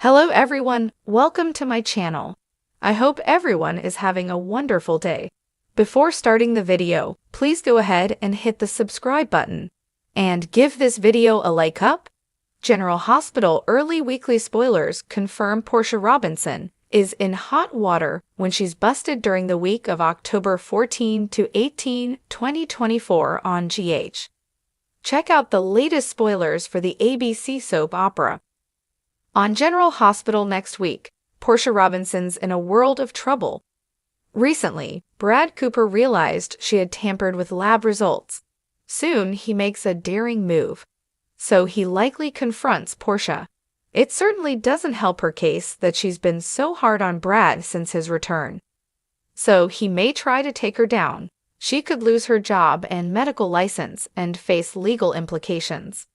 Hello everyone, welcome to my channel. I hope everyone is having a wonderful day. Before starting the video, please go ahead and hit the subscribe button. And give this video a like up. General Hospital early weekly spoilers confirm Portia Robinson is in hot water when she's busted during the week of October 14 to 18, 2024 on GH. Check out the latest spoilers for the ABC soap opera. On General Hospital next week, Portia Robinson's in a world of trouble. Recently, Brad Cooper realized she had tampered with lab results. Soon, he makes a daring move. So he likely confronts Portia. It certainly doesn't help her case that she's been so hard on Brad since his return. So he may try to take her down. She could lose her job and medical license and face legal implications.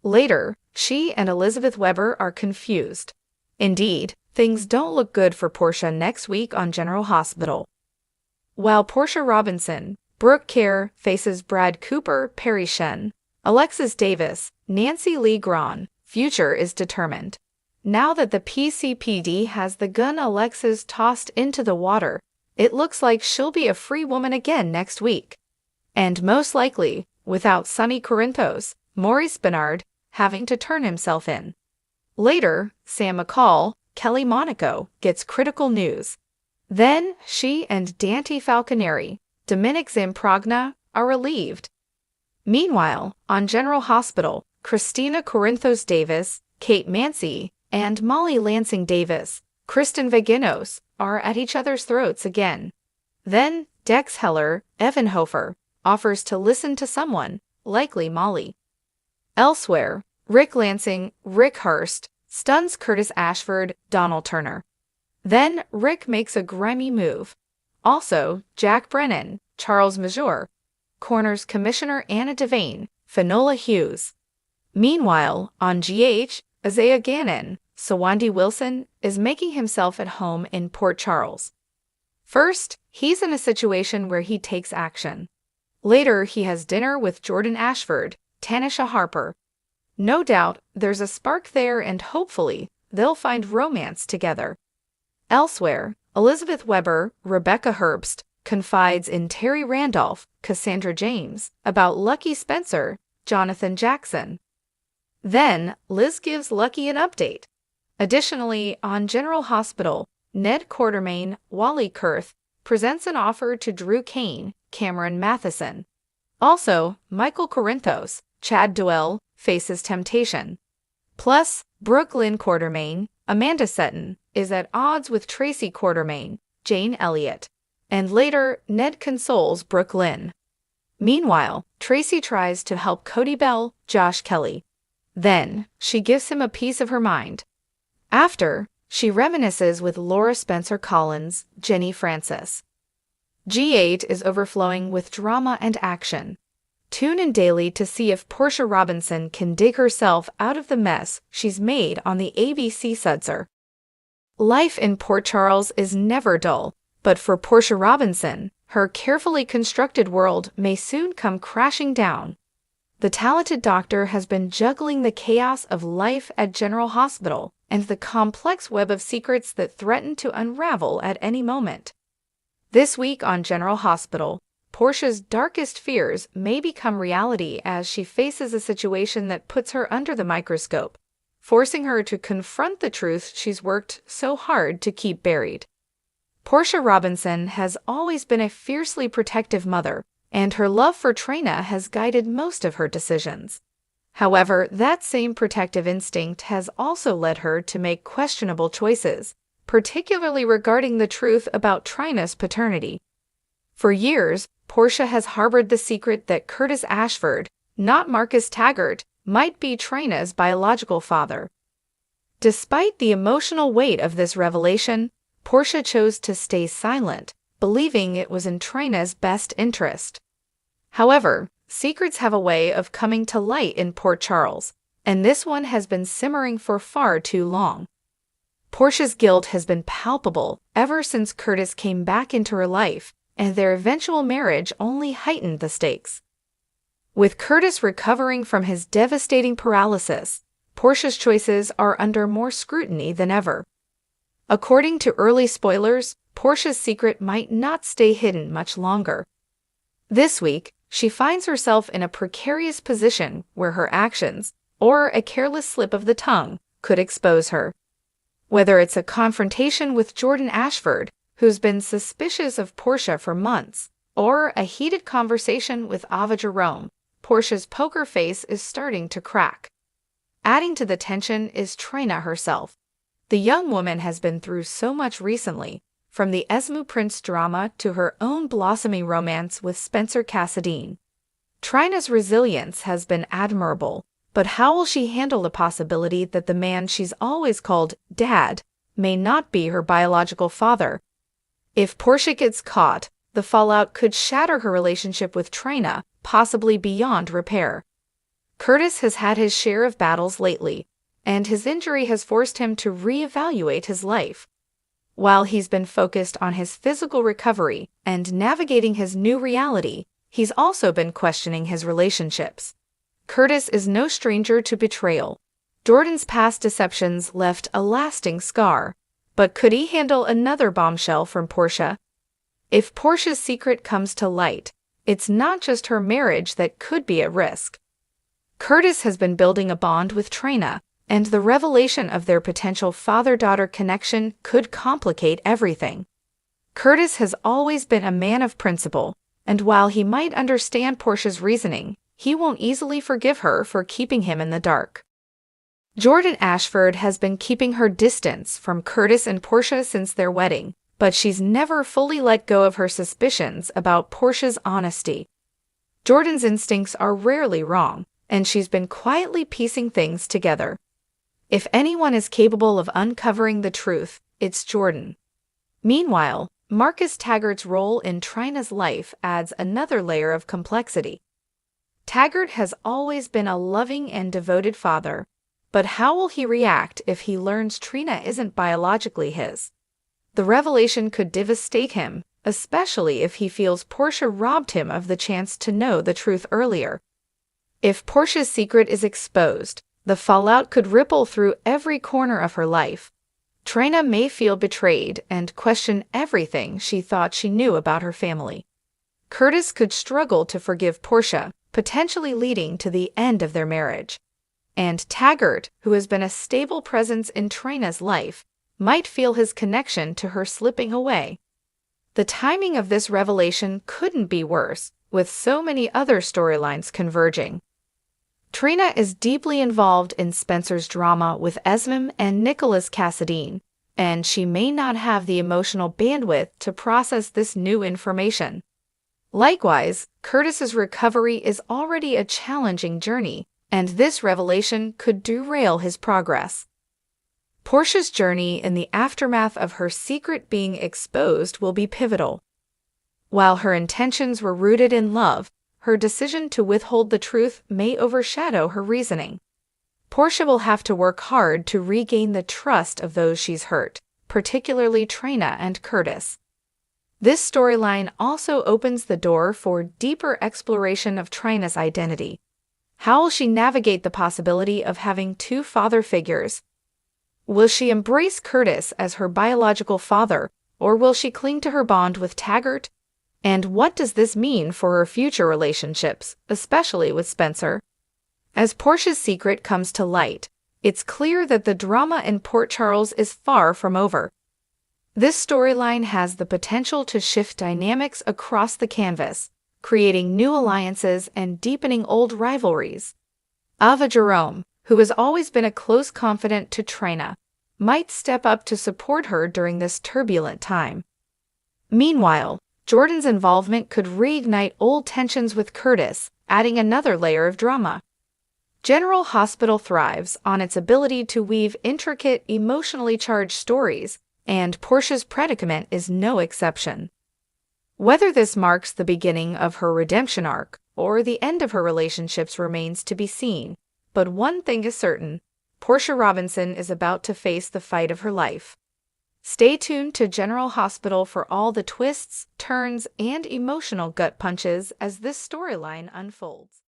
Later, she and Elizabeth Weber are confused. Indeed, things don't look good for Portia next week on General Hospital. While Portia Robinson, Brooke Kerr faces Brad Cooper, Perry Shen, Alexis Davis, Nancy Lee Grahn, future is determined. Now that the PCPD has the gun Alexis tossed into the water, it looks like she'll be a free woman again next week. And most likely, without Sonny Corinthos, Maurice Bernard, having to turn himself in. Later, Sam McCall, Kelly Monaco, gets critical news. Then, she and Dante Falconeri, Dominic Zamprogna, are relieved. Meanwhile, on General Hospital, Christina Corinthos Davis, Kate Mancy, and Molly Lansing Davis, Kristen Vaginos, are at each other's throats again. Then, Dex Heller, Evan Hofer, offers to listen to someone, likely Molly. Elsewhere, Rick Lansing, Rick Hurst, stuns Curtis Ashford, Donald Turner. Then, Rick makes a grimy move. Also, Jack Brennan, Charles Mazur, corners Commissioner Anna Devane, Finola Hughes. Meanwhile, on GH, Isaiah Gannon, Sawandi Wilson, is making himself at home in Port Charles. First, he's in a situation where he takes action. Later, he has dinner with Jordan Ashford, Tanisha Harper. No doubt, there's a spark there and hopefully, they'll find romance together. Elsewhere, Elizabeth Weber, Rebecca Herbst, confides in Terry Randolph, Cassandra James, about Lucky Spencer, Jonathan Jackson. Then, Liz gives Lucky an update. Additionally, on General Hospital, Ned Quartermain, Wally Kurth, presents an offer to Drew Kane, Cameron Matheson. Also, Michael Corinthos, Chad Duell, faces temptation. Plus, Brooke Lynn Quartermain, Amanda Seton, is at odds with Tracy Quartermain, Jane Elliott. And later, Ned consoles Brooke Lynn. Meanwhile, Tracy tries to help Cody Bell, Josh Kelly. Then, she gives him a piece of her mind. After, she reminisces with Laura Spencer Collins, Jenny Francis. G8 is overflowing with drama and action. Tune in daily to see if Portia Robinson can dig herself out of the mess she's made on the ABC Sudser. Life in Port Charles is never dull, but for Portia Robinson, her carefully constructed world may soon come crashing down. The talented doctor has been juggling the chaos of life at General Hospital and the complex web of secrets that threaten to unravel at any moment. This week on General Hospital, Portia's darkest fears may become reality as she faces a situation that puts her under the microscope, forcing her to confront the truth she's worked so hard to keep buried. Portia Robinson has always been a fiercely protective mother, and her love for Trina has guided most of her decisions. However, that same protective instinct has also led her to make questionable choices, particularly regarding the truth about Trina's paternity. For years, Portia has harbored the secret that Curtis Ashford, not Marcus Taggart, might be Trina's biological father. Despite the emotional weight of this revelation, Portia chose to stay silent, believing it was in Trina's best interest. However, secrets have a way of coming to light in Port Charles, and this one has been simmering for far too long. Portia's guilt has been palpable ever since Curtis came back into her life, and their eventual marriage only heightened the stakes. With Curtis recovering from his devastating paralysis, Portia's choices are under more scrutiny than ever. According to early spoilers, Portia's secret might not stay hidden much longer. This week, she finds herself in a precarious position where her actions, or a careless slip of the tongue, could expose her. Whether it's a confrontation with Jordan Ashford, who's been suspicious of Portia for months, or a heated conversation with Ava Jerome, Portia's poker face is starting to crack. Adding to the tension is Trina herself. The young woman has been through so much recently, from the Esmu Prince drama to her own blossoming romance with Spencer Cassadine. Trina's resilience has been admirable, but how will she handle the possibility that the man she's always called Dad may not be her biological father? If Portia gets caught, the fallout could shatter her relationship with Trina, possibly beyond repair. Curtis has had his share of battles lately, and his injury has forced him to reevaluate his life. While he's been focused on his physical recovery and navigating his new reality, he's also been questioning his relationships. Curtis is no stranger to betrayal. Jordan's past deceptions left a lasting scar, but could he handle another bombshell from Portia? If Portia's secret comes to light, it's not just her marriage that could be at risk. Curtis has been building a bond with Trina, and the revelation of their potential father-daughter connection could complicate everything. Curtis has always been a man of principle, and while he might understand Portia's reasoning, he won't easily forgive her for keeping him in the dark. Jordan Ashford has been keeping her distance from Curtis and Portia since their wedding, but she's never fully let go of her suspicions about Portia's honesty. Jordan's instincts are rarely wrong, and she's been quietly piecing things together. If anyone is capable of uncovering the truth, it's Jordan. Meanwhile, Marcus Taggart's role in Trina's life adds another layer of complexity. Taggart has always been a loving and devoted father, but how will he react if he learns Trina isn't biologically his? The revelation could devastate him, especially if he feels Portia robbed him of the chance to know the truth earlier. If Portia's secret is exposed, the fallout could ripple through every corner of her life. Trina may feel betrayed and question everything she thought she knew about her family. Curtis could struggle to forgive Portia, potentially leading to the end of their marriage. And Taggart, who has been a stable presence in Trina's life, might feel his connection to her slipping away. The timing of this revelation couldn't be worse, with so many other storylines converging. Trina is deeply involved in Spencer's drama with Esmond and Nicholas Cassadine, and she may not have the emotional bandwidth to process this new information. Likewise, Curtis's recovery is already a challenging journey, and this revelation could derail his progress. Portia's journey in the aftermath of her secret being exposed will be pivotal. While her intentions were rooted in love, her decision to withhold the truth may overshadow her reasoning. Portia will have to work hard to regain the trust of those she's hurt, particularly Trina and Curtis. This storyline also opens the door for deeper exploration of Trina's identity. How will she navigate the possibility of having two father figures? Will she embrace Curtis as her biological father, or will she cling to her bond with Taggart? And what does this mean for her future relationships, especially with Spencer? As Portia's secret comes to light, it's clear that the drama in Port Charles is far from over. This storyline has the potential to shift dynamics across the canvas, creating new alliances and deepening old rivalries. Ava Jerome, who has always been a close confidant to Trina, might step up to support her during this turbulent time. Meanwhile, Jordan's involvement could reignite old tensions with Curtis, adding another layer of drama. General Hospital thrives on its ability to weave intricate, emotionally charged stories, and Portia's predicament is no exception. Whether this marks the beginning of her redemption arc or the end of her relationships remains to be seen, but one thing is certain: Portia Robinson is about to face the fight of her life. Stay tuned to General Hospital for all the twists, turns, and emotional gut punches as this storyline unfolds.